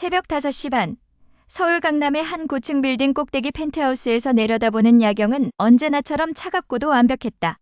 새벽 5시 반, 서울 강남의 한 고층 빌딩 꼭대기 펜트하우스에서 내려다보는 야경은 언제나처럼 차갑고도 완벽했다.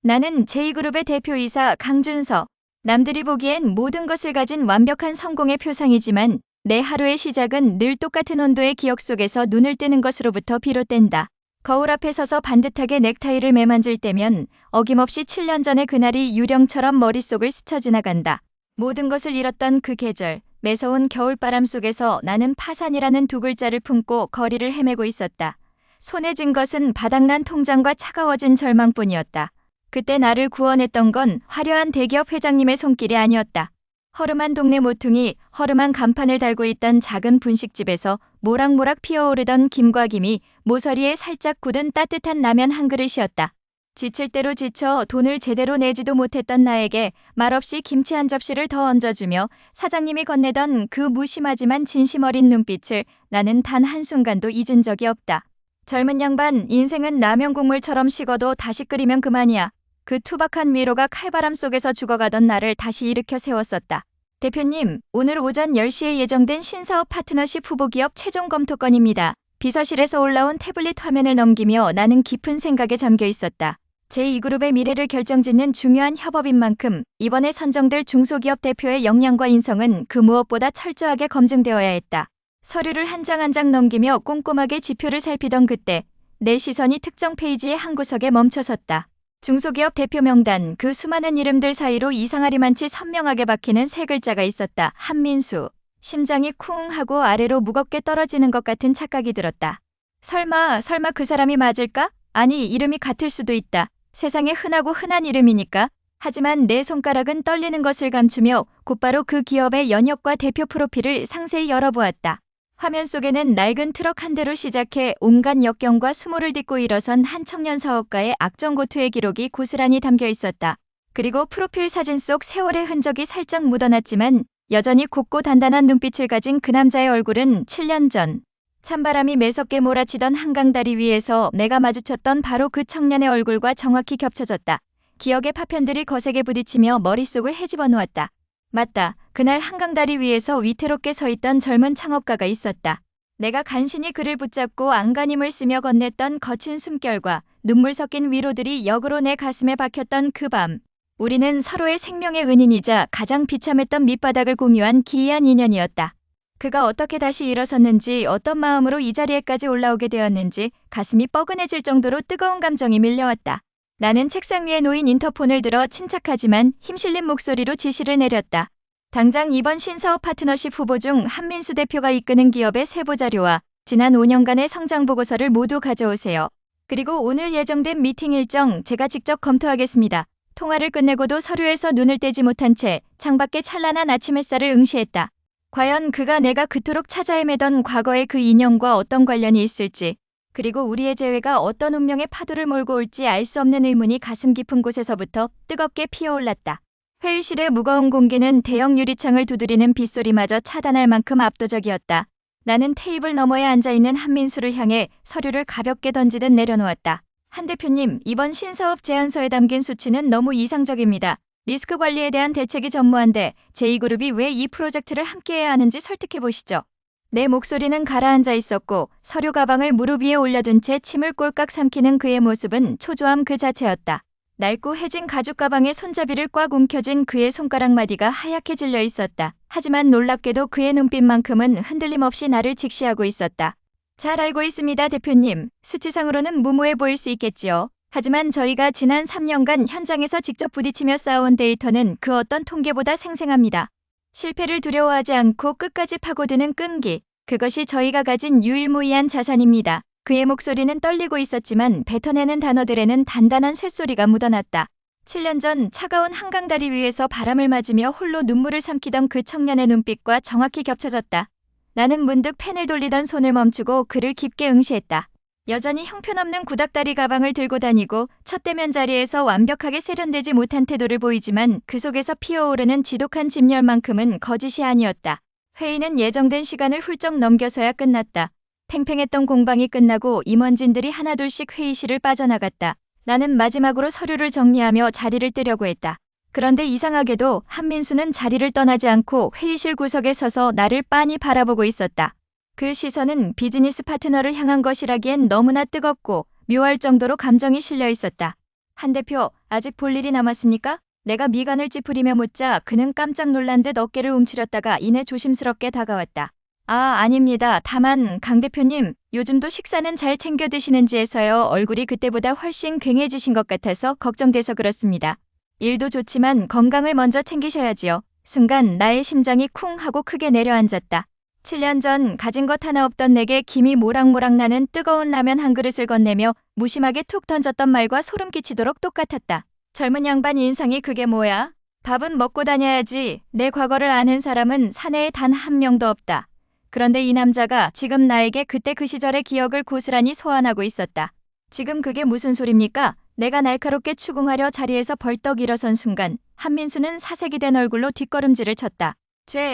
나는 제2그룹의 대표이사 강준서. 남들이 보기엔 모든 것을 가진 완벽한 성공의 표상이지만 내 하루의 시작은 늘 똑같은 온도의 기억 속에서 눈을 뜨는 것으로부터 비롯된다. 거울 앞에 서서 반듯하게 넥타이를 매만질 때면 어김없이 7년 전의 그날이 유령처럼 머릿속을 스쳐 지나간다. 모든 것을 잃었던 그 계절, 매서운 겨울바람 속에서 나는 파산이라는 두 글자를 품고 거리를 헤매고 있었다. 손에 쥔 것은 바닥난 통장과 차가워진 절망뿐이었다. 그때 나를 구원했던 건 화려한 대기업 회장님의 손길이 아니었다. 허름한 동네 모퉁이, 허름한 간판을 달고 있던 작은 분식집에서 모락모락 피어오르던 김과 김이 모서리에 살짝 굳은 따뜻한 라면 한 그릇이었다. 지칠 대로 지쳐 돈을 제대로 내지도 못했던 나에게 말없이 김치 한 접시를 더 얹어주며 사장님이 건네던 그 무심하지만 진심 어린 눈빛을 나는 단 한순간도 잊은 적이 없다. 젊은 양반, 인생은 라면 국물처럼 식어도 다시 끓이면 그만이야. 그 투박한 위로가 칼바람 속에서 죽어가던 나를 다시 일으켜 세웠었다. 대표님, 오늘 오전 10시에 예정된 신사업 파트너십 후보기업 최종 검토건입니다. 비서실에서 올라온 태블릿 화면을 넘기며 나는 깊은 생각에 잠겨 있었다. 제2그룹의 미래를 결정짓는 중요한 협업인 만큼 이번에 선정될 중소기업 대표의 역량과 인성은 그 무엇보다 철저하게 검증되어야 했다. 서류를 한 장 한 장 넘기며 꼼꼼하게 지표를 살피던 그때 내 시선이 특정 페이지의 한 구석에 멈춰섰다. 중소기업 대표 명단, 그 수많은 이름들 사이로 이상하리만치 선명하게 박히는 세 글자가 있었다. 한민수. 심장이 쿵 하고 아래로 무겁게 떨어지는 것 같은 착각이 들었다. 설마 그 사람이 맞을까? 아니, 이름이 같을 수도 있다. 세상에 흔하고 흔한 이름이니까. 하지만 내 손가락은 떨리는 것을 감추며 곧바로 그 기업의 연역과 대표 프로필을 상세히 열어보았다. 화면 속에는 낡은 트럭 한 대로 시작해 온갖 역경과 수모를 딛고 일어선 한 청년 사업가의 악정고투의 기록이 고스란히 담겨 있었다. 그리고 프로필 사진 속 세월의 흔적이 살짝 묻어났지만 여전히 곱고 단단한 눈빛을 가진 그 남자의 얼굴은 7년 전 찬바람이 매섭게 몰아치던 한강다리 위에서 내가 마주쳤던 바로 그 청년의 얼굴과 정확히 겹쳐졌다. 기억의 파편들이 거세게 부딪히며 머릿속을 헤집어 놓았다. 맞다. 그날 한강다리 위에서 위태롭게 서 있던 젊은 창업가가 있었다. 내가 간신히 그를 붙잡고 안간힘을 쓰며 건넸던 거친 숨결과 눈물 섞인 위로들이 역으로 내 가슴에 박혔던 그 밤. 우리는 서로의 생명의 은인이자 가장 비참했던 밑바닥을 공유한 기이한 인연이었다. 그가 어떻게 다시 일어섰는지, 어떤 마음으로 이 자리에까지 올라오게 되었는지 가슴이 뻐근해질 정도로 뜨거운 감정이 밀려왔다. 나는 책상 위에 놓인 인터폰을 들어 침착하지만 힘실린 목소리로 지시를 내렸다. 당장 이번 신사업 파트너십 후보 중 한민수 대표가 이끄는 기업의 세부 자료와 지난 5년간의 성장 보고서를 모두 가져오세요. 그리고 오늘 예정된 미팅 일정 제가 직접 검토하겠습니다. 통화를 끝내고도 서류에서 눈을 떼지 못한 채 창밖의 찬란한 아침 햇살을 응시했다. 과연 그가 내가 그토록 찾아 헤매던 과거의 그 인연과 어떤 관련이 있을지, 그리고 우리의 재회가 어떤 운명의 파도를 몰고 올지 알 수 없는 의문이 가슴 깊은 곳에서부터 뜨겁게 피어올랐다. 회의실의 무거운 공기는 대형 유리창을 두드리는 빗소리마저 차단할 만큼 압도적이었다. 나는 테이블 너머에 앉아있는 한민수를 향해 서류를 가볍게 던지듯 내려놓았다. 한 대표님, 이번 신사업 제안서에 담긴 수치는 너무 이상적입니다. 리스크 관리에 대한 대책이 전무한데 제2그룹이 왜 이 프로젝트를 함께해야 하는지 설득해보시죠. 내 목소리는 가라앉아 있었고 서류 가방을 무릎 위에 올려둔 채 침을 꼴깍 삼키는 그의 모습은 초조함 그 자체였다. 낡고 해진 가죽 가방에 손잡이를 꽉 움켜쥔 그의 손가락 마디가 하얗게 질려 있었다. 하지만 놀랍게도 그의 눈빛만큼은 흔들림 없이 나를 직시하고 있었다. 잘 알고 있습니다, 대표님. 수치상으로는 무모해 보일 수 있겠지요. 하지만 저희가 지난 3년간 현장에서 직접 부딪히며 쌓아온 데이터는 그 어떤 통계보다 생생합니다. 실패를 두려워하지 않고 끝까지 파고드는 끈기, 그것이 저희가 가진 유일무이한 자산입니다. 그의 목소리는 떨리고 있었지만 뱉어내는 단어들에는 단단한 쇳소리가 묻어났다. 7년 전 차가운 한강다리 위에서 바람을 맞으며 홀로 눈물을 삼키던 그 청년의 눈빛과 정확히 겹쳐졌다. 나는 문득 펜을 돌리던 손을 멈추고 그를 깊게 응시했다. 여전히 형편없는 구닥다리 가방을 들고 다니고 첫 대면 자리에서 완벽하게 세련되지 못한 태도를 보이지만 그 속에서 피어오르는 지독한 집열만큼은 거짓이 아니었다. 회의는 예정된 시간을 훌쩍 넘겨서야 끝났다. 팽팽했던 공방이 끝나고 임원진들이 하나둘씩 회의실을 빠져나갔다. 나는 마지막으로 서류를 정리하며 자리를 뜨려고 했다. 그런데 이상하게도 한민수는 자리를 떠나지 않고 회의실 구석에 서서 나를 빤히 바라보고 있었다. 그 시선은 비즈니스 파트너를 향한 것이라기엔 너무나 뜨겁고 묘할 정도로 감정이 실려 있었다. 한 대표, 아직 볼 일이 남았습니까? 내가 미간을 찌푸리며 묻자 그는 깜짝 놀란 듯 어깨를 움츠렸다가 이내 조심스럽게 다가왔다. 아닙니다. 다만 강 대표님, 요즘도 식사는 잘 챙겨 드시는지 해서요. 얼굴이 그때보다 훨씬 괭해지신 것 같아서 걱정돼서 그렇습니다. 일도 좋지만 건강을 먼저 챙기셔야지요. 순간 나의 심장이 쿵 하고 크게 내려앉았다. 7년 전 가진 것 하나 없던 내게 김이 모락모락 나는 뜨거운 라면 한 그릇을 건네며 무심하게 툭 던졌던 말과 소름 끼치도록 똑같았다. 젊은 양반 인상이 그게 뭐야? 밥은 먹고 다녀야지. 내 과거를 아는 사람은 사내에 단 한 명도 없다. 그런데 이 남자가 지금 나에게 그때 그 시절의 기억을 고스란히 소환하고 있었다. 지금 그게 무슨 소립니까? 내가 날카롭게 추궁하려 자리에서 벌떡 일어선 순간 한민수는 사색이 된 얼굴로 뒷걸음질을 쳤다.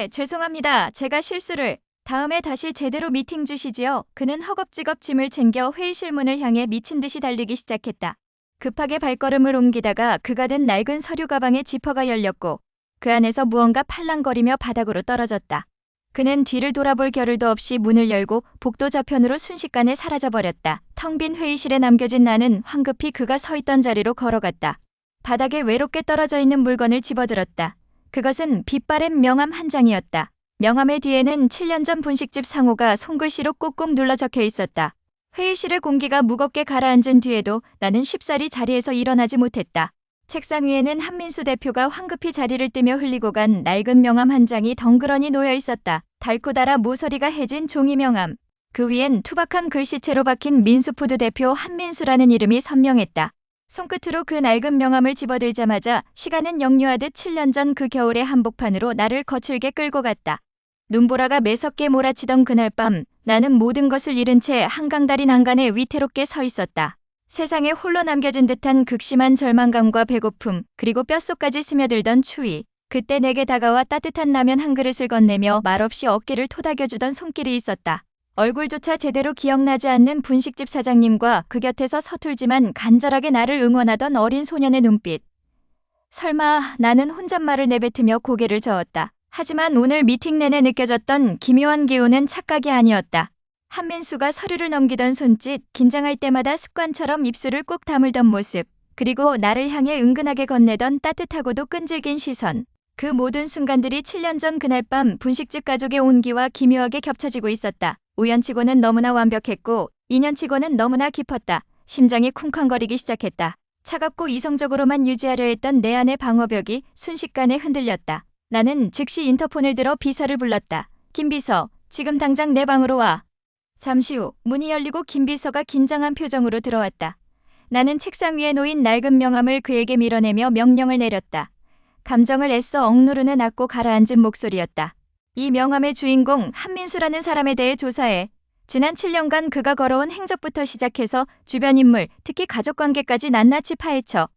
죄송합니다. 제가 실수를. 다음에 다시 제대로 미팅 주시지요. 그는 허겁지겁 짐을 챙겨 회의실 문을 향해 미친 듯이 달리기 시작했다. 급하게 발걸음을 옮기다가 그가 든 낡은 서류 가방의 지퍼가 열렸고 그 안에서 무언가 팔랑거리며 바닥으로 떨어졌다. 그는 뒤를 돌아볼 겨를도 없이 문을 열고 복도 저편으로 순식간에 사라져버렸다. 텅 빈 회의실에 남겨진 나는 황급히 그가 서 있던 자리로 걸어갔다. 바닥에 외롭게 떨어져 있는 물건을 집어들었다. 그것은 빛바랜 명함 한 장이었다. 명함의 뒤에는 7년 전 분식집 상호가 손글씨로 꾹꾹 눌러 적혀 있었다. 회의실의 공기가 무겁게 가라앉은 뒤에도 나는 쉽사리 자리에서 일어나지 못했다. 책상 위에는 한민수 대표가 황급히 자리를 뜨며 흘리고 간 낡은 명함 한 장이 덩그러니 놓여 있었다. 닳고 닳아 모서리가 해진 종이 명함. 그 위엔 투박한 글씨체로 박힌 민수푸드 대표 한민수라는 이름이 선명했다. 손끝으로 그 낡은 명함을 집어들자마자 시간은 역류하듯 7년 전 그 겨울의 한복판으로 나를 거칠게 끌고 갔다. 눈보라가 매섭게 몰아치던 그날 밤 나는 모든 것을 잃은 채 한강다리 난간에 위태롭게 서 있었다. 세상에 홀로 남겨진 듯한 극심한 절망감과 배고픔 그리고 뼛속까지 스며들던 추위. 그때 내게 다가와 따뜻한 라면 한 그릇을 건네며 말없이 어깨를 토닥여주던 손길이 있었다. 얼굴조차 제대로 기억나지 않는 분식집 사장님과 그 곁에서 서툴지만 간절하게 나를 응원하던 어린 소년의 눈빛. 설마 나는 혼잣말을 내뱉으며 고개를 저었다. 하지만 오늘 미팅 내내 느껴졌던 기묘한 기운은 착각이 아니었다. 한민수가 서류를 넘기던 손짓, 긴장할 때마다 습관처럼 입술을 꾹 다물던 모습, 그리고 나를 향해 은근하게 건네던 따뜻하고도 끈질긴 시선. 그 모든 순간들이 7년 전 그날 밤 분식집 가족의 온기와 기묘하게 겹쳐지고 있었다. 우연치고는 너무나 완벽했고 인연치고는 너무나 깊었다. 심장이 쿵쾅거리기 시작했다. 차갑고 이성적으로만 유지하려 했던 내 안의 방어벽이 순식간에 흔들렸다. 나는 즉시 인터폰을 들어 비서를 불렀다. 김 비서, 지금 당장 내 방으로 와. 잠시 후 문이 열리고 김 비서가 긴장한 표정으로 들어왔다. 나는 책상 위에 놓인 낡은 명함을 그에게 밀어내며 명령을 내렸다. 감정을 애써 억누르는 낮고 가라앉은 목소리였다. 이 명함의 주인공 한민수라는 사람에 대해 조사해. 지난 7년간 그가 걸어온 행적부터 시작해서 주변 인물, 특히 가족관계까지 낱낱이 파헤쳐.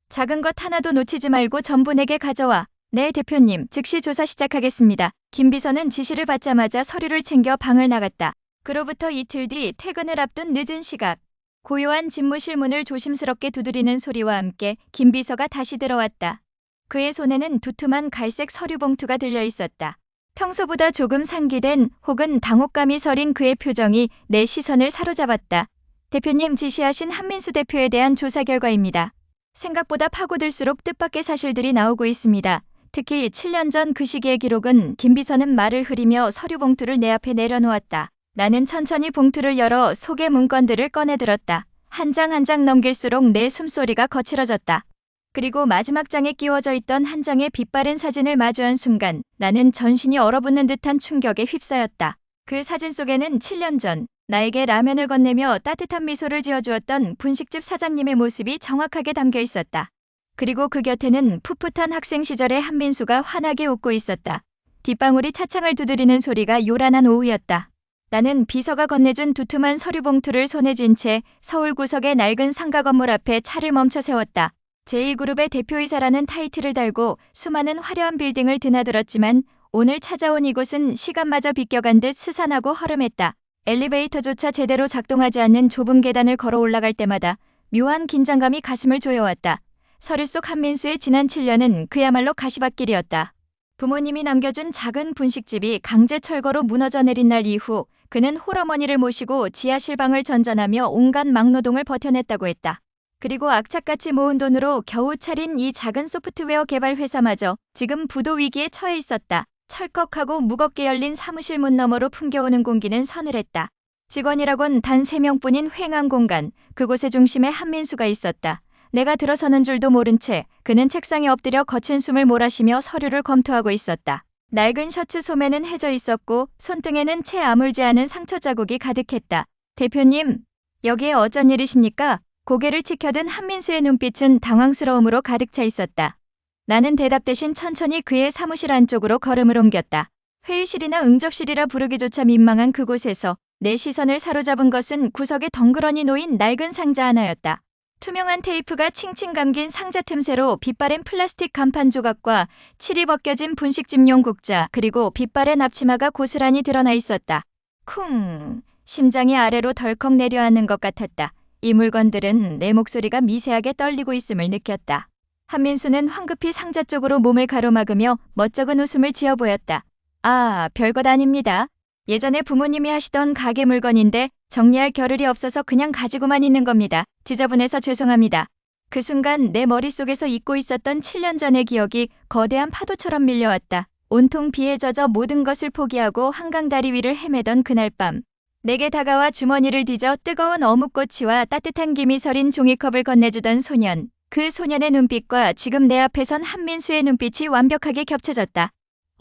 작은 것 하나도 놓치지 말고 전부 내게 가져와. 네 대표님, 즉시 조사 시작하겠습니다. 김 비서는 지시를 받자마자 서류를 챙겨 방을 나갔다. 그로부터 이틀 뒤 퇴근을 앞둔 늦은 시각. 고요한 집무실 문을 조심스럽게 두드리는 소리와 함께 김 비서가 다시 들어왔다. 그의 손에는 두툼한 갈색 서류 봉투가 들려 있었다. 평소보다 조금 상기된 혹은 당혹감이 서린 그의 표정이 내 시선을 사로잡았다. 대표님 지시하신 한민수 대표에 대한 조사 결과입니다. 생각보다 파고들수록 뜻밖의 사실들이 나오고 있습니다. 특히 7년 전 그 시기의 기록은. 김 비서는 말을 흐리며 서류 봉투를 내 앞에 내려놓았다. 나는 천천히 봉투를 열어 속의 문건들을 꺼내들었다. 한 장 한 장 넘길수록 내 숨소리가 거칠어졌다. 그리고 마지막 장에 끼워져 있던 한 장의 빛바랜 사진을 마주한 순간 나는 전신이 얼어붙는 듯한 충격에 휩싸였다. 그 사진 속에는 7년 전 나에게 라면을 건네며 따뜻한 미소를 지어주었던 분식집 사장님의 모습이 정확하게 담겨 있었다. 그리고 그 곁에는 풋풋한 학생 시절의 한민수가 환하게 웃고 있었다. 빗방울이 차창을 두드리는 소리가 요란한 오후였다. 나는 비서가 건네준 두툼한 서류 봉투를 손에 쥔 채 서울 구석의 낡은 상가 건물 앞에 차를 멈춰 세웠다. 제2그룹의 대표이사라는 타이틀을 달고 수많은 화려한 빌딩을 드나들었지만 오늘 찾아온 이곳은 시간마저 비껴간 듯 스산하고 허름했다. 엘리베이터조차 제대로 작동하지 않는 좁은 계단을 걸어 올라갈 때마다 묘한 긴장감이 가슴을 조여왔다. 서류 속 한민수의 지난 7년은 그야말로 가시밭길이었다. 부모님이 남겨준 작은 분식집이 강제 철거로 무너져 내린 날 이후 그는 홀어머니를 모시고 지하실 방을 전전하며 온갖 막노동을 버텨냈다고 했다. 그리고 악착같이 모은 돈으로 겨우 차린 이 작은 소프트웨어 개발 회사마저 지금 부도 위기에 처해 있었다. 철컥하고 무겁게 열린 사무실 문 너머로 풍겨오는 공기는 서늘했다. 직원이라곤 단 3명뿐인 휑한 공간, 그곳의 중심에 한민수가 있었다. 내가 들어서는 줄도 모른 채 그는 책상에 엎드려 거친 숨을 몰아쉬며 서류를 검토하고 있었다. 낡은 셔츠 소매는 해져 있었고 손등에는 채 아물지 않은 상처 자국이 가득했다. 대표님, 여기에 어쩐 일이십니까? 고개를 치켜든 한민수의 눈빛은 당황스러움으로 가득 차 있었다. 나는 대답 대신 천천히 그의 사무실 안쪽으로 걸음을 옮겼다. 회의실이나 응접실이라 부르기조차 민망한 그곳에서 내 시선을 사로잡은 것은 구석에 덩그러니 놓인 낡은 상자 하나였다. 투명한 테이프가 칭칭 감긴 상자 틈새로 빛바랜 플라스틱 간판 조각과 칠이 벗겨진 분식집용 국자 그리고 빛바랜 앞치마가 고스란히 드러나 있었다. 쿵! 심장이 아래로 덜컥 내려앉는 것 같았다. 이 물건들은 내 목소리가 미세하게 떨리고 있음을 느꼈다. 한민수는 황급히 상자 쪽으로 몸을 가로막으며 멋쩍은 웃음을 지어 보였다. 아, 별것 아닙니다. 예전에 부모님이 하시던 가게 물건인데 정리할 겨를이 없어서 그냥 가지고만 있는 겁니다. 지저분해서 죄송합니다. 그 순간 내 머릿속에서 잊고 있었던 7년 전의 기억이 거대한 파도처럼 밀려왔다. 온통 비에 젖어 모든 것을 포기하고 한강 다리 위를 헤매던 그날 밤. 내게 다가와 주머니를 뒤져 뜨거운 어묵꼬치와 따뜻한 김이 서린 종이컵을 건네주던 소년. 그 소년의 눈빛과 지금 내 앞에 선 한민수의 눈빛이 완벽하게 겹쳐졌다.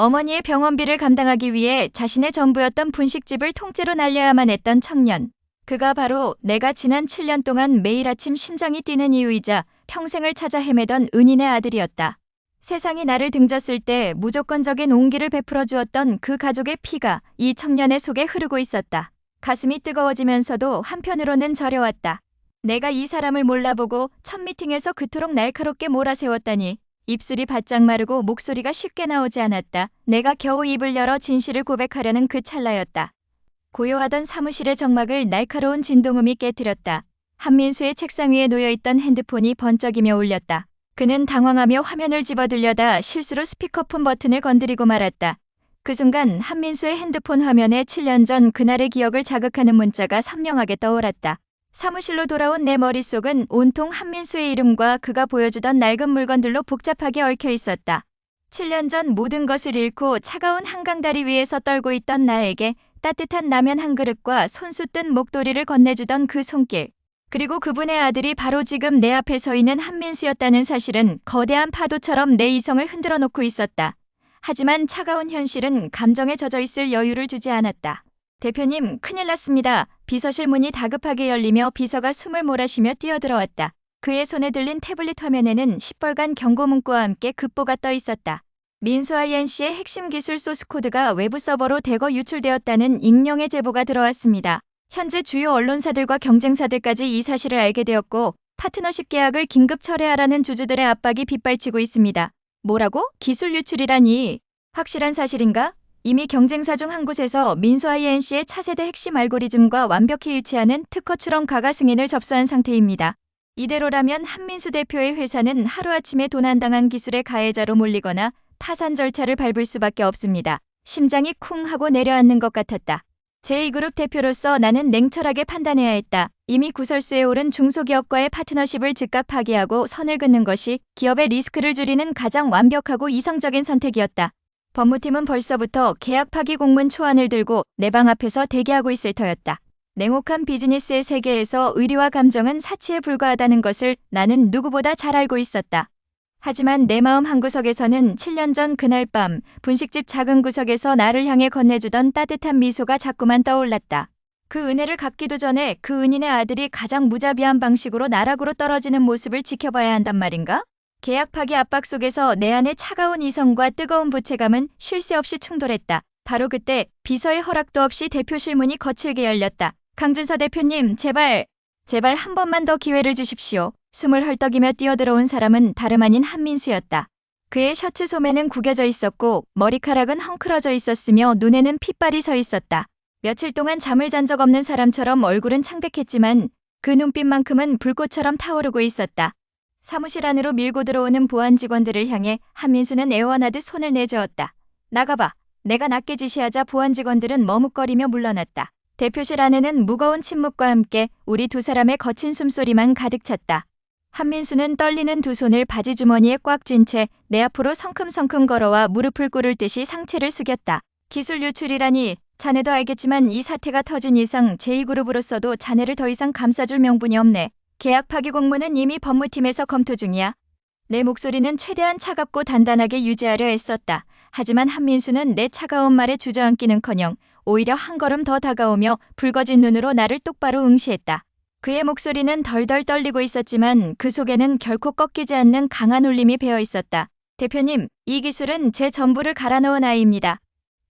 어머니의 병원비를 감당하기 위해 자신의 전부였던 분식집을 통째로 날려야만 했던 청년. 그가 바로 내가 지난 7년 동안 매일 아침 심장이 뛰는 이유이자 평생을 찾아 헤매던 은인의 아들이었다. 세상이 나를 등졌을 때 무조건적인 온기를 베풀어 주었던 그 가족의 피가 이 청년의 속에 흐르고 있었다. 가슴이 뜨거워지면서도 한편으로는 저려왔다. 내가 이 사람을 몰라보고 첫 미팅에서 그토록 날카롭게 몰아세웠다니. 입술이 바짝 마르고 목소리가 쉽게 나오지 않았다. 내가 겨우 입을 열어 진실을 고백하려는 그 찰나였다. 고요하던 사무실의 정막을 날카로운 진동음이 깨뜨렸다. 한민수의 책상 위에 놓여있던 핸드폰이 번쩍이며 울렸다. 그는 당황하며 화면을 집어들려다 실수로 스피커폰 버튼을 건드리고 말았다. 그 순간 한민수의 핸드폰 화면에 7년 전 그날의 기억을 자극하는 문자가 선명하게 떠올랐다. 사무실로 돌아온 내 머릿속은 온통 한민수의 이름과 그가 보여주던 낡은 물건들로 복잡하게 얽혀 있었다. 7년 전 모든 것을 잃고 차가운 한강다리 위에서 떨고 있던 나에게 따뜻한 라면 한 그릇과 손수 뜬 목도리를 건네주던 그 손길. 그리고 그분의 아들이 바로 지금 내 앞에 서 있는 한민수였다는 사실은 거대한 파도처럼 내 이성을 흔들어 놓고 있었다. 하지만 차가운 현실은 감정에 젖어 있을 여유를 주지 않았다. 대표님, 큰일 났습니다. 비서실 문이 다급하게 열리며 비서가 숨을 몰아쉬며 뛰어들어왔다. 그의 손에 들린 태블릿 화면에는 시뻘간 경고 문구와 함께 급보가 떠 있었다. 민수 INC의 핵심 기술 소스코드가 외부 서버로 대거 유출되었다는 익명의 제보가 들어왔습니다. 현재 주요 언론사들과 경쟁사들까지 이 사실을 알게 되었고 파트너십 계약을 긴급 철회하라는 주주들의 압박이 빗발치고 있습니다. 뭐라고? 기술 유출이라니. 확실한 사실인가? 이미 경쟁사 중 한 곳에서 민수 INC의 차세대 핵심 알고리즘과 완벽히 일치하는 특허 출원 가가 승인을 접수한 상태입니다. 이대로라면 한민수 대표의 회사는 하루아침에 도난당한 기술의 가해자로 몰리거나 파산 절차를 밟을 수밖에 없습니다. 심장이 쿵 하고 내려앉는 것 같았다. 제2그룹 대표로서 나는 냉철하게 판단해야 했다. 이미 구설수에 오른 중소기업과의 파트너십을 즉각 파기하고 선을 긋는 것이 기업의 리스크를 줄이는 가장 완벽하고 이성적인 선택이었다. 법무팀은 벌써부터 계약 파기 공문 초안을 들고 내 방 앞에서 대기하고 있을 터였다. 냉혹한 비즈니스의 세계에서 의리와 감정은 사치에 불과하다는 것을 나는 누구보다 잘 알고 있었다. 하지만 내 마음 한구석에서는 7년 전 그날 밤 분식집 작은 구석에서 나를 향해 건네주던 따뜻한 미소가 자꾸만 떠올랐다. 그 은혜를 갚기도 전에 그 은인의 아들이 가장 무자비한 방식으로 나락으로 떨어지는 모습을 지켜봐야 한단 말인가? 계약 파기 압박 속에서 내 안의 차가운 이성과 뜨거운 부채감은 쉴 새 없이 충돌했다. 바로 그때 비서의 허락도 없이 대표실 문이 거칠게 열렸다. 강준서 대표님, 제발 한 번만 더 기회를 주십시오. 숨을 헐떡이며 뛰어들어온 사람은 다름 아닌 한민수였다. 그의 셔츠 소매는 구겨져 있었고 머리카락은 헝클어져 있었으며 눈에는 핏발이 서 있었다. 며칠 동안 잠을 잔 적 없는 사람처럼 얼굴은 창백했지만 그 눈빛만큼은 불꽃처럼 타오르고 있었다. 사무실 안으로 밀고 들어오는 보안 직원들을 향해 한민수는 애원하듯 손을 내저었다. 나가봐. 내가 낮게 지시하자 보안 직원들은 머뭇거리며 물러났다. 대표실 안에는 무거운 침묵과 함께 우리 두 사람의 거친 숨소리만 가득 찼다. 한민수는 떨리는 두 손을 바지 주머니에 꽉 쥔 채 내 앞으로 성큼성큼 걸어와 무릎을 꿇을 듯이 상체를 숙였다. 기술 유출이라니. 자네도 알겠지만 이 사태가 터진 이상 제2그룹으로서도 자네를 더 이상 감싸줄 명분이 없네. 계약 파기 공문은 이미 법무팀에서 검토 중이야. 내 목소리는 최대한 차갑고 단단하게 유지하려 애썼다. 하지만 한민수는 내 차가운 말에 주저앉기는커녕 오히려 한 걸음 더 다가오며 붉어진 눈으로 나를 똑바로 응시했다. 그의 목소리는 덜덜 떨리고 있었지만 그 속에는 결코 꺾이지 않는 강한 울림이 배어 있었다. 대표님, 이 기술은 제 전부를 갈아넣은 아이입니다.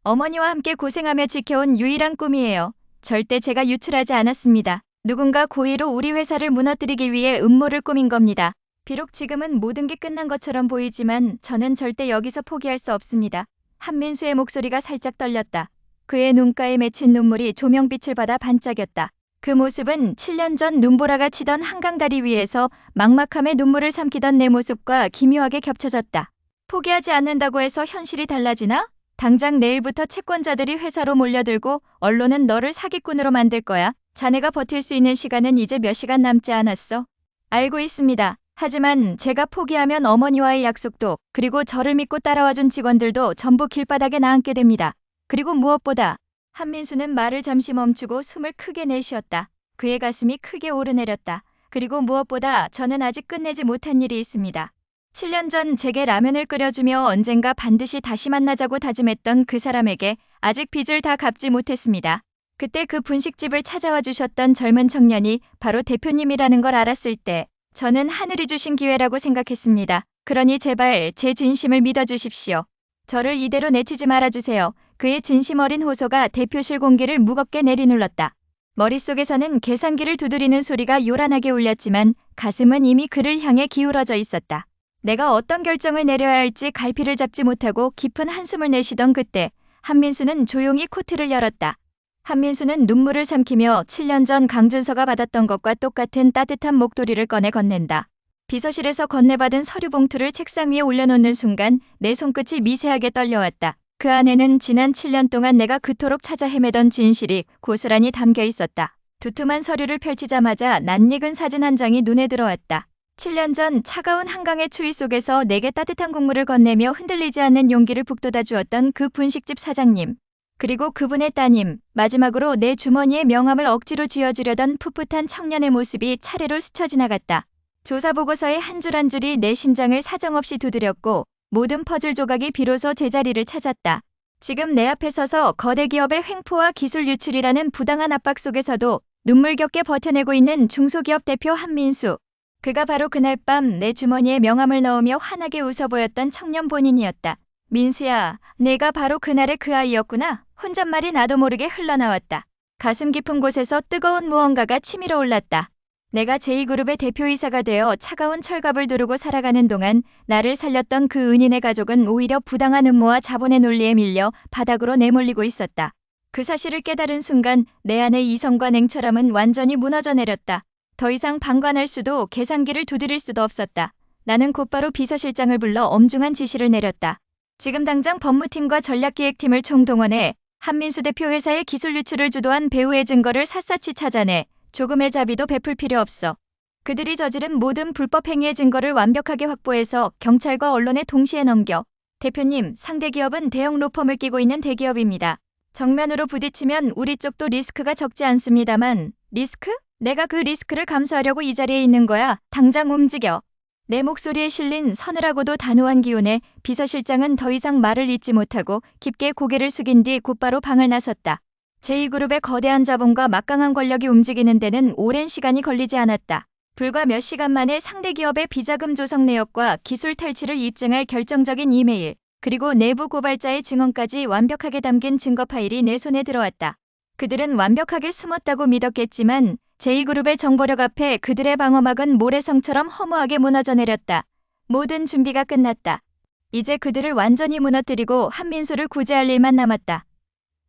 어머니와 함께 고생하며 지켜온 유일한 꿈이에요. 절대 제가 유출하지 않았습니다. 누군가 고의로 우리 회사를 무너뜨리기 위해 음모를 꾸민 겁니다. 비록 지금은 모든 게 끝난 것처럼 보이지만 저는 절대 여기서 포기할 수 없습니다. 한민수의 목소리가 살짝 떨렸다. 그의 눈가에 맺힌 눈물이 조명빛을 받아 반짝였다. 그 모습은 7년 전 눈보라가 치던 한강다리 위에서 막막함에 눈물을 삼키던 내 모습과 기묘하게 겹쳐졌다. 포기하지 않는다고 해서 현실이 달라지나? 당장 내일부터 채권자들이 회사로 몰려들고 언론은 너를 사기꾼으로 만들 거야. 자네가 버틸 수 있는 시간은 이제 몇 시간 남지 않았어. 알고 있습니다. 하지만 제가 포기하면 어머니와의 약속도 그리고 저를 믿고 따라와준 직원들도 전부 길바닥에 나앉게 됩니다. 그리고 무엇보다 한민수는 말을 잠시 멈추고 숨을 크게 내쉬었다. 그의 가슴이 크게 오르내렸다. 그리고 무엇보다 저는 아직 끝내지 못한 일이 있습니다. 7년 전 제게 라면을 끓여주며 언젠가 반드시 다시 만나자고 다짐했던 그 사람에게 아직 빚을 다 갚지 못했습니다. 그때 그 분식집을 찾아와 주셨던 젊은 청년이 바로 대표님이라는 걸 알았을 때 저는 하늘이 주신 기회라고 생각했습니다. 그러니 제발 제 진심을 믿어주십시오. 저를 이대로 내치지 말아주세요. 그의 진심 어린 호소가 대표실 공기를 무겁게 내리눌렀다. 머릿속에서는 계산기를 두드리는 소리가 요란하게 울렸지만 가슴은 이미 그를 향해 기울어져 있었다. 내가 어떤 결정을 내려야 할지 갈피를 잡지 못하고 깊은 한숨을 내쉬던 그때 한민수는 조용히 코트를 열었다. 한민수는 눈물을 삼키며 7년 전 강준서가 받았던 것과 똑같은 따뜻한 목도리를 꺼내 건넨다. 비서실에서 건네받은 서류 봉투를 책상 위에 올려놓는 순간 내 손끝이 미세하게 떨려왔다. 그 안에는 지난 7년 동안 내가 그토록 찾아 헤매던 진실이 고스란히 담겨 있었다. 두툼한 서류를 펼치자마자 낯익은 사진 한 장이 눈에 들어왔다. 7년 전 차가운 한강의 추위 속에서 내게 따뜻한 국물을 건네며 흔들리지 않는 용기를 북돋아 주었던 그 분식집 사장님. 그리고 그분의 따님, 마지막으로 내 주머니에 명함을 억지로 쥐어주려던 풋풋한 청년의 모습이 차례로 스쳐 지나갔다. 조사보고서의 한 줄 한 줄이 내 심장을 사정없이 두드렸고 모든 퍼즐 조각이 비로소 제자리를 찾았다. 지금 내 앞에 서서 거대 기업의 횡포와 기술 유출이라는 부당한 압박 속에서도 눈물겹게 버텨내고 있는 중소기업 대표 한민수. 그가 바로 그날 밤 내 주머니에 명함을 넣으며 환하게 웃어 보였던 청년 본인이었다. 민수야, 내가 바로 그날의 그 아이였구나. 혼잣말이 나도 모르게 흘러나왔다. 가슴 깊은 곳에서 뜨거운 무언가가 치밀어 올랐다. 내가 제2그룹의 대표이사가 되어 차가운 철갑을 두르고 살아가는 동안 나를 살렸던 그 은인의 가족은 오히려 부당한 음모와 자본의 논리에 밀려 바닥으로 내몰리고 있었다. 그 사실을 깨달은 순간 내 안의 이성과 냉철함은 완전히 무너져 내렸다. 더 이상 방관할 수도 계산기를 두드릴 수도 없었다. 나는 곧바로 비서실장을 불러 엄중한 지시를 내렸다. 지금 당장 법무팀과 전략기획팀을 총동원해 한민수 대표 회사의 기술 유출을 주도한 배후의 증거를 샅샅이 찾아내 조금의 자비도 베풀 필요 없어. 그들이 저지른 모든 불법 행위의 증거를 완벽하게 확보해서 경찰과 언론에 동시에 넘겨. 대표님, 상대 기업은 대형 로펌을 끼고 있는 대기업입니다. 정면으로 부딪히면 우리 쪽도 리스크가 적지 않습니다만 리스크? 내가 그 리스크를 감수하려고 이 자리에 있는 거야. 당장 움직여. 내 목소리에 실린 서늘하고도 단호한 기운에 비서실장은 더 이상 말을 잇지 못하고 깊게 고개를 숙인 뒤 곧바로 방을 나섰다. 제2그룹의 거대한 자본과 막강한 권력이 움직이는 데는 오랜 시간이 걸리지 않았다. 불과 몇 시간 만에 상대 기업의 비자금 조성 내역과 기술 탈취를 입증할 결정적인 이메일, 그리고 내부 고발자의 증언까지 완벽하게 담긴 증거 파일이 내 손에 들어왔다. 그들은 완벽하게 숨었다고 믿었겠지만 제2그룹의 정보력 앞에 그들의 방어막은 모래성처럼 허무하게 무너져 내렸다. 모든 준비가 끝났다. 이제 그들을 완전히 무너뜨리고 한민수를 구제할 일만 남았다.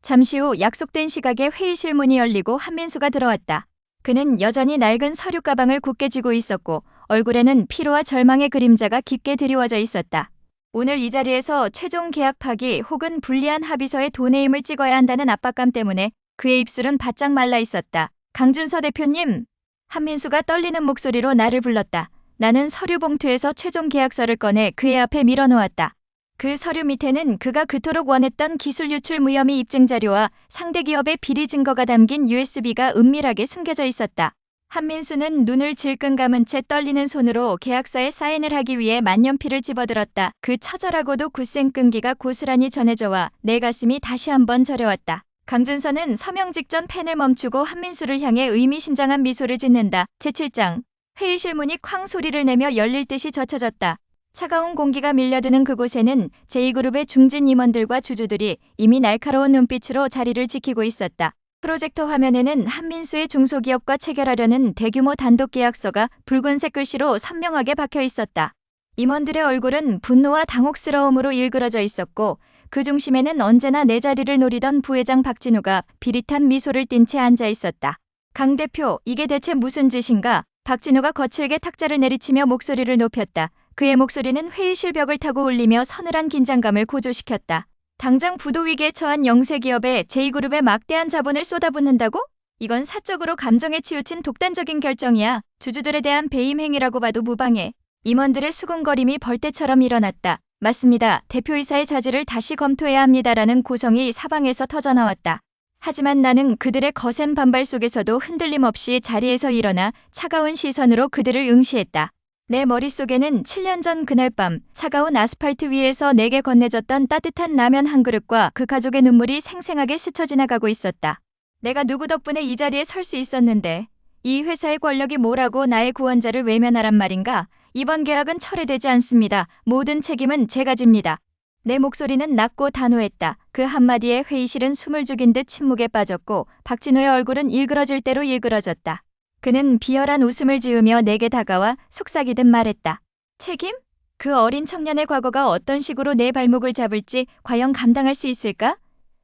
잠시 후 약속된 시각에 회의실 문이 열리고 한민수가 들어왔다. 그는 여전히 낡은 서류 가방을 굳게 쥐고 있었고 얼굴에는 피로와 절망의 그림자가 깊게 드리워져 있었다. 오늘 이 자리에서 최종 계약 파기 혹은 불리한 합의서에 돈의 힘을 찍어야 한다는 압박감 때문에 그의 입술은 바짝 말라 있었다. 강준서 대표님! 한민수가 떨리는 목소리로 나를 불렀다. 나는 서류 봉투에서 최종 계약서를 꺼내 그의 앞에 밀어놓았다. 그 서류 밑에는 그가 그토록 원했던 기술 유출 무혐의 입증 자료와 상대 기업의 비리 증거가 담긴 USB가 은밀하게 숨겨져 있었다. 한민수는 눈을 질끈 감은 채 떨리는 손으로 계약서에 사인을 하기 위해 만년필을 집어들었다. 그 처절하고도 굳센 끈기가 고스란히 전해져와 내 가슴이 다시 한번 저려왔다. 강준서는 서명 직전 펜을 멈추고 한민수를 향해 의미심장한 미소를 짓는다. 제7장. 회의실 문이 쾅 소리를 내며 열릴 듯이 젖혀졌다. 차가운 공기가 밀려드는 그곳에는 제2그룹의 중진 임원들과 주주들이 이미 날카로운 눈빛으로 자리를 지키고 있었다. 프로젝터 화면에는 한민수의 중소기업과 체결하려는 대규모 단독 계약서가 붉은색 글씨로 선명하게 박혀 있었다. 임원들의 얼굴은 분노와 당혹스러움으로 일그러져 있었고 그 중심에는 언제나 내 자리를 노리던 부회장 박진우가 비릿한 미소를 띤 채 앉아 있었다. 강 대표, 이게 대체 무슨 짓인가? 박진우가 거칠게 탁자를 내리치며 목소리를 높였다. 그의 목소리는 회의실 벽을 타고 울리며 서늘한 긴장감을 고조시켰다. 당장 부도 위기에 처한 영세기업에 제2그룹에 막대한 자본을 쏟아붓는다고? 이건 사적으로 감정에 치우친 독단적인 결정이야. 주주들에 대한 배임 행위라고 봐도 무방해. 임원들의 수군거림이 벌떼처럼 일어났다. 맞습니다. 대표이사의 자질을 다시 검토해야 합니다라는 고성이 사방에서 터져나왔다. 하지만 나는 그들의 거센 반발 속에서도 흔들림 없이 자리에서 일어나 차가운 시선으로 그들을 응시했다. 내 머릿속에는 7년 전 그날 밤 차가운 아스팔트 위에서 내게 건네졌던 따뜻한 라면 한 그릇과 그 가족의 눈물이 생생하게 스쳐 지나가고 있었다. 내가 누구 덕분에 이 자리에 설 수 있었는데 이 회사의 권력이 뭐라고 나의 구원자를 외면하란 말인가? 이번 계약은 철회되지 않습니다. 모든 책임은 제가 집니다. 내 목소리는 낮고 단호했다. 그 한마디에 회의실은 숨을 죽인 듯 침묵에 빠졌고 박진우의 얼굴은 일그러질 대로 일그러졌다. 그는 비열한 웃음을 지으며 내게 다가와 속삭이듯 말했다. 책임? 그 어린 청년의 과거가 어떤 식으로 내 발목을 잡을지 과연 감당할 수 있을까?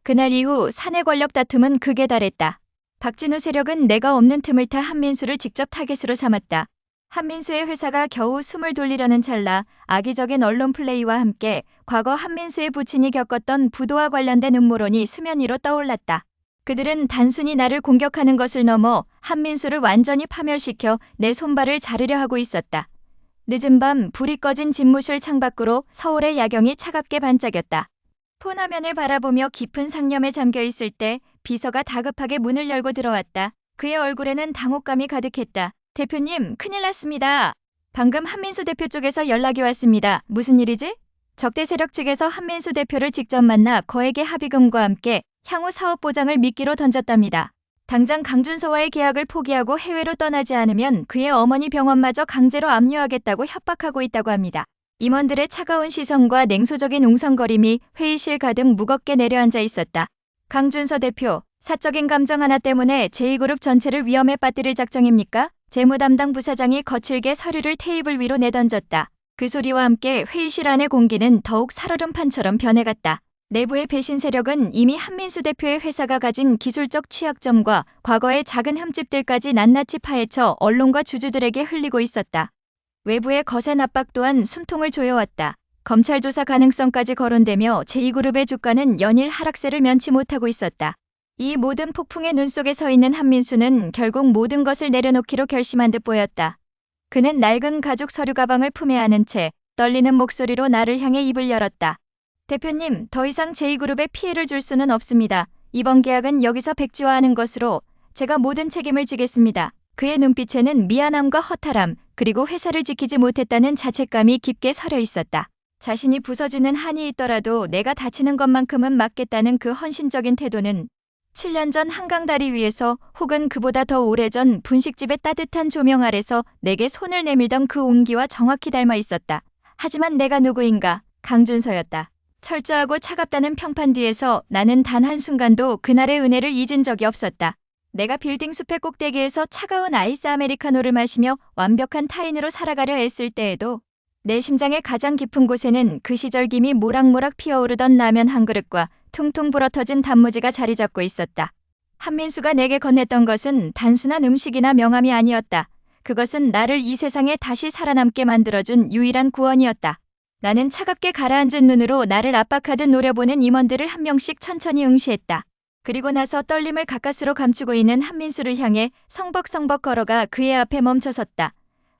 그날 이후 사내 권력 다툼은 극에 달했다. 박진우 세력은 내가 없는 틈을 타 한민수를 직접 타겟으로 삼았다. 한민수의 회사가 겨우 숨을 돌리려는 찰나 악의적인 언론 플레이와 함께 과거 한민수의 부친이 겪었던 부도와 관련된 음모론이 수면 위로 떠올랐다. 그들은 단순히 나를 공격하는 것을 넘어 한민수를 완전히 파멸시켜 내 손발을 자르려 하고 있었다. 늦은 밤 불이 꺼진 집무실 창밖으로 서울의 야경이 차갑게 반짝였다. 폰화면을 바라보며 깊은 상념에 잠겨 있을 때 비서가 다급하게 문을 열고 들어왔다. 그의 얼굴에는 당혹감이 가득했다. 대표님, 큰일 났습니다. 방금 한민수 대표 쪽에서 연락이 왔습니다. 무슨 일이지? 적대 세력 측에서 한민수 대표를 직접 만나 거액의 합의금과 함께 향후 사업 보장을 미끼로 던졌답니다. 당장 강준서와의 계약을 포기하고 해외로 떠나지 않으면 그의 어머니 병원마저 강제로 압류하겠다고 협박하고 있다고 합니다. 임원들의 차가운 시선과 냉소적인 웅성거림이 회의실 가득 무겁게 내려앉아 있었다. 강준서 대표, 사적인 감정 하나 때문에 제2그룹 전체를 위험에 빠뜨릴 작정입니까? 재무 담당 부사장이 거칠게 서류를 테이블 위로 내던졌다. 그 소리와 함께 회의실 안의 공기는 더욱 살얼음판처럼 변해갔다. 내부의 배신 세력은 이미 한민수 대표의 회사가 가진 기술적 취약점과 과거의 작은 흠집들까지 낱낱이 파헤쳐 언론과 주주들에게 흘리고 있었다. 외부의 거센 압박 또한 숨통을 조여왔다. 검찰 조사 가능성까지 거론되며 제2그룹의 주가는 연일 하락세를 면치 못하고 있었다. 이 모든 폭풍의 눈 속에 서 있는 한민수는 결국 모든 것을 내려놓기로 결심한 듯 보였다. 그는 낡은 가죽 서류 가방을 품에 안은 채 떨리는 목소리로 나를 향해 입을 열었다. 대표님, 더 이상 제2그룹에 피해를 줄 수는 없습니다. 이번 계약은 여기서 백지화하는 것으로 제가 모든 책임을 지겠습니다. 그의 눈빛에는 미안함과 허탈함, 그리고 회사를 지키지 못했다는 자책감이 깊게 서려 있었다. 자신이 부서지는 한이 있더라도 내가 다치는 것만큼은 막겠다는 그 헌신적인 태도는 7년 전 한강 다리 위에서 혹은 그보다 더 오래전 분식집의 따뜻한 조명 아래서 내게 손을 내밀던 그 온기와 정확히 닮아 있었다. 하지만 내가 누구인가? 강준서였다. 철저하고 차갑다는 평판 뒤에서 나는 단 한순간도 그날의 은혜를 잊은 적이 없었다. 내가 빌딩 숲의 꼭대기에서 차가운 아이스 아메리카노를 마시며 완벽한 타인으로 살아가려 애쓸 때에도 내 심장의 가장 깊은 곳에는 그 시절 김이 모락모락 피어오르던 라면 한 그릇과 퉁퉁 불어터진 단무지가 자리 잡고 있었다. 한민수가 내게 건넸던 것은 단순한 음식이나 명함이 아니었다. 그것은 나를 이 세상에 다시 살아남게 만들어준 유일한 구원이었다. 나는 차갑게 가라앉은 눈으로 나를 압박하듯 노려보는 임원들을 한 명씩 천천히 응시했다. 그리고 나서 떨림을 가까스로 감추고 있는 한민수를 향해 성벅성벅 걸어가 그의 앞에 멈춰섰다.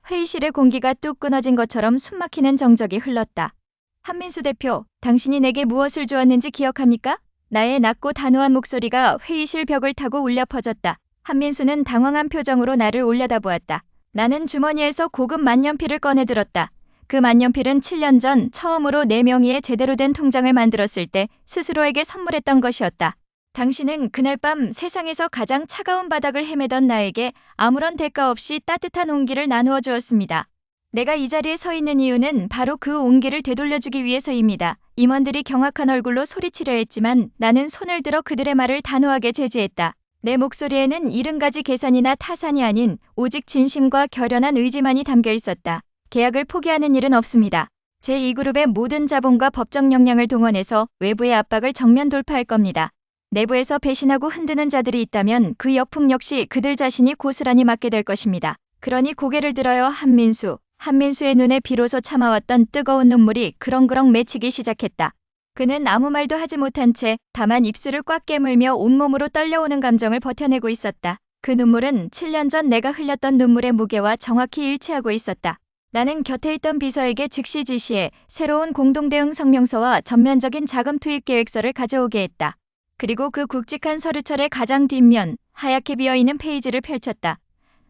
회의실의 공기가 뚝 끊어진 것처럼 숨막히는 정적이 흘렀다. 한민수 대표, 당신이 내게 무엇을 주었는지 기억합니까? 나의 낮고 단호한 목소리가 회의실 벽을 타고 울려 퍼졌다. 한민수는 당황한 표정으로 나를 올려다보았다. 나는 주머니에서 고급 만년필을 꺼내들었다. 그 만년필은 7년 전 처음으로 내 명의의 제대로 된 통장을 만들었을 때 스스로에게 선물했던 것이었다. 당신은 그날 밤 세상에서 가장 차가운 바닥을 헤매던 나에게 아무런 대가 없이 따뜻한 온기를 나누어 주었습니다. 내가 이 자리에 서 있는 이유는 바로 그 온기를 되돌려주기 위해서입니다. 임원들이 경악한 얼굴로 소리치려 했지만 나는 손을 들어 그들의 말을 단호하게 제지했다. 내 목소리에는 70가지 계산이나 타산이 아닌 오직 진심과 결연한 의지만이 담겨 있었다. 계약을 포기하는 일은 없습니다. 제2그룹의 모든 자본과 법적 역량을 동원해서 외부의 압박을 정면 돌파할 겁니다. 내부에서 배신하고 흔드는 자들이 있다면 그 역풍 역시 그들 자신이 고스란히 맞게 될 것입니다. 그러니 고개를 들어요, 한민수. 한민수의 눈에 비로소 참아왔던 뜨거운 눈물이 그렁그렁 맺히기 시작했다. 그는 아무 말도 하지 못한 채 다만 입술을 꽉 깨물며 온몸으로 떨려오는 감정을 버텨내고 있었다. 그 눈물은 7년 전 내가 흘렸던 눈물의 무게와 정확히 일치하고 있었다. 나는 곁에 있던 비서에게 즉시 지시해 새로운 공동대응 성명서와 전면적인 자금 투입 계획서를 가져오게 했다. 그리고 그 굵직한 서류철의 가장 뒷면, 하얗게 비어있는 페이지를 펼쳤다.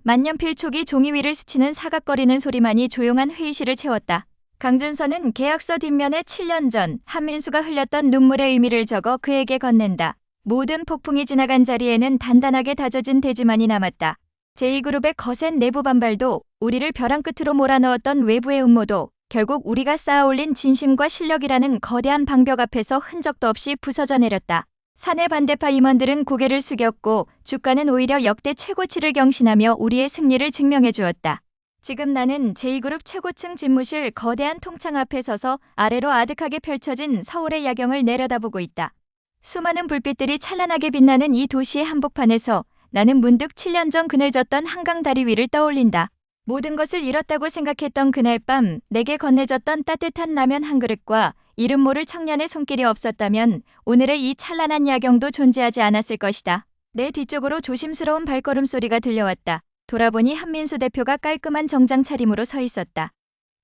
만년필 촉이 종이 위를 스치는 사각거리는 소리만이 조용한 회의실을 채웠다. 강준서는 계약서 뒷면에 7년 전 한민수가 흘렸던 눈물의 의미를 적어 그에게 건넨다. 모든 폭풍이 지나간 자리에는 단단하게 다져진 대지만이 남았다. 제2그룹의 거센 내부 반발도, 우리를 벼랑 끝으로 몰아넣었던 외부의 음모도 결국 우리가 쌓아올린 진심과 실력이라는 거대한 방벽 앞에서 흔적도 없이 부서져 내렸다. 사내 반대파 임원들은 고개를 숙였고 주가는 오히려 역대 최고치를 경신하며 우리의 승리를 증명해 주었다. 지금 나는 제2그룹 최고층 집무실 거대한 통창 앞에 서서 아래로 아득하게 펼쳐진 서울의 야경을 내려다보고 있다. 수많은 불빛들이 찬란하게 빛나는 이 도시의 한복판에서 나는 문득 7년 전 그늘졌던 한강 다리 위를 떠올린다. 모든 것을 잃었다고 생각했던 그날 밤 내게 건네졌던 따뜻한 라면 한 그릇과 이름 모를 청년의 손길이 없었다면 오늘의 이 찬란한 야경도 존재하지 않았을 것이다. 내 뒤쪽으로 조심스러운 발걸음 소리가 들려왔다. 돌아보니 한민수 대표가 깔끔한 정장 차림으로 서 있었다.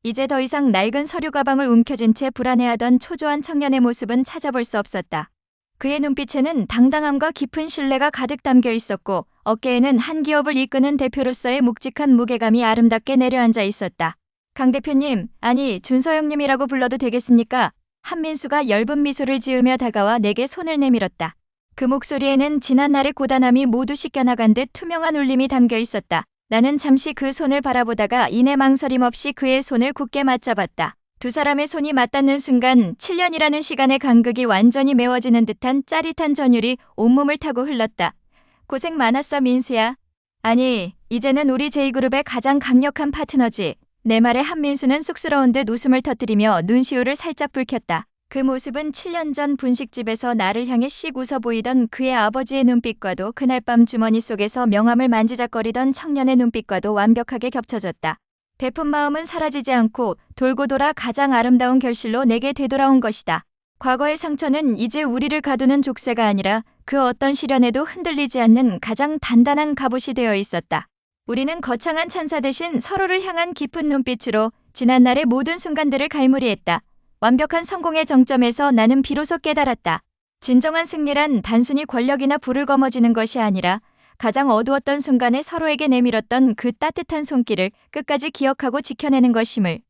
이제 더 이상 낡은 서류 가방을 움켜쥔 채 불안해하던 초조한 청년의 모습은 찾아볼 수 없었다. 그의 눈빛에는 당당함과 깊은 신뢰가 가득 담겨 있었고 어깨에는 한 기업을 이끄는 대표로서의 묵직한 무게감이 아름답게 내려앉아 있었다. 강 대표님, 아니 준서영님이라고 불러도 되겠습니까? 한민수가 엷은 미소를 지으며 다가와 내게 손을 내밀었다. 그 목소리에는 지난날의 고단함이 모두 씻겨나간 듯 투명한 울림이 담겨 있었다. 나는 잠시 그 손을 바라보다가 이내 망설임 없이 그의 손을 굳게 맞잡았다. 두 사람의 손이 맞닿는 순간 7년이라는 시간의 간극이 완전히 메워지는 듯한 짜릿한 전율이 온몸을 타고 흘렀다. 고생 많았어, 민수야. 아니, 이제는 우리 제2그룹의 가장 강력한 파트너지. 내 말에 한민수는 쑥스러운 듯 웃음을 터뜨리며 눈시울을 살짝 붉혔다. 그 모습은 7년 전 분식집에서 나를 향해 씩 웃어 보이던 그의 아버지의 눈빛과도 그날 밤 주머니 속에서 명함을 만지작거리던 청년의 눈빛과도 완벽하게 겹쳐졌다. 베푼 마음은 사라지지 않고 돌고 돌아 가장 아름다운 결실로 내게 되돌아온 것이다. 과거의 상처는 이제 우리를 가두는 족쇄가 아니라 그 어떤 시련에도 흔들리지 않는 가장 단단한 갑옷이 되어 있었다. 우리는 거창한 찬사 대신 서로를 향한 깊은 눈빛으로 지난날의 모든 순간들을 갈무리했다. 완벽한 성공의 정점에서 나는 비로소 깨달았다. 진정한 승리란 단순히 권력이나 부를 거머쥐는 것이 아니라 가장 어두웠던 순간에 서로에게 내밀었던 그 따뜻한 손길을 끝까지 기억하고 지켜내는 것임을.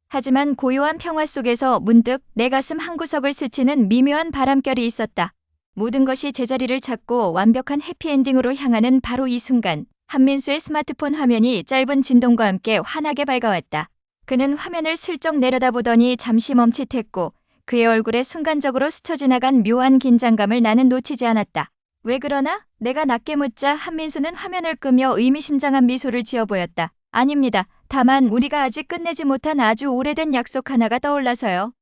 하지만 고요한 평화 속에서 문득 내 가슴 한구석을 스치는 미묘한 바람결이 있었다. 모든 것이 제자리를 찾고 완벽한 해피엔딩으로 향하는 바로 이 순간, 한민수의 스마트폰 화면이 짧은 진동과 함께 환하게 밝아왔다. 그는 화면을 슬쩍 내려다보더니 잠시 멈칫했고 그의 얼굴에 순간적으로 스쳐 지나간 묘한 긴장감을 나는 놓치지 않았다. 왜 그러나? 내가 낮게 묻자 한민수는 화면을 끄며 의미심장한 미소를 지어 보였다. 아닙니다. 다만 우리가 아직 끝내지 못한 아주 오래된 약속 하나가 떠올라서요.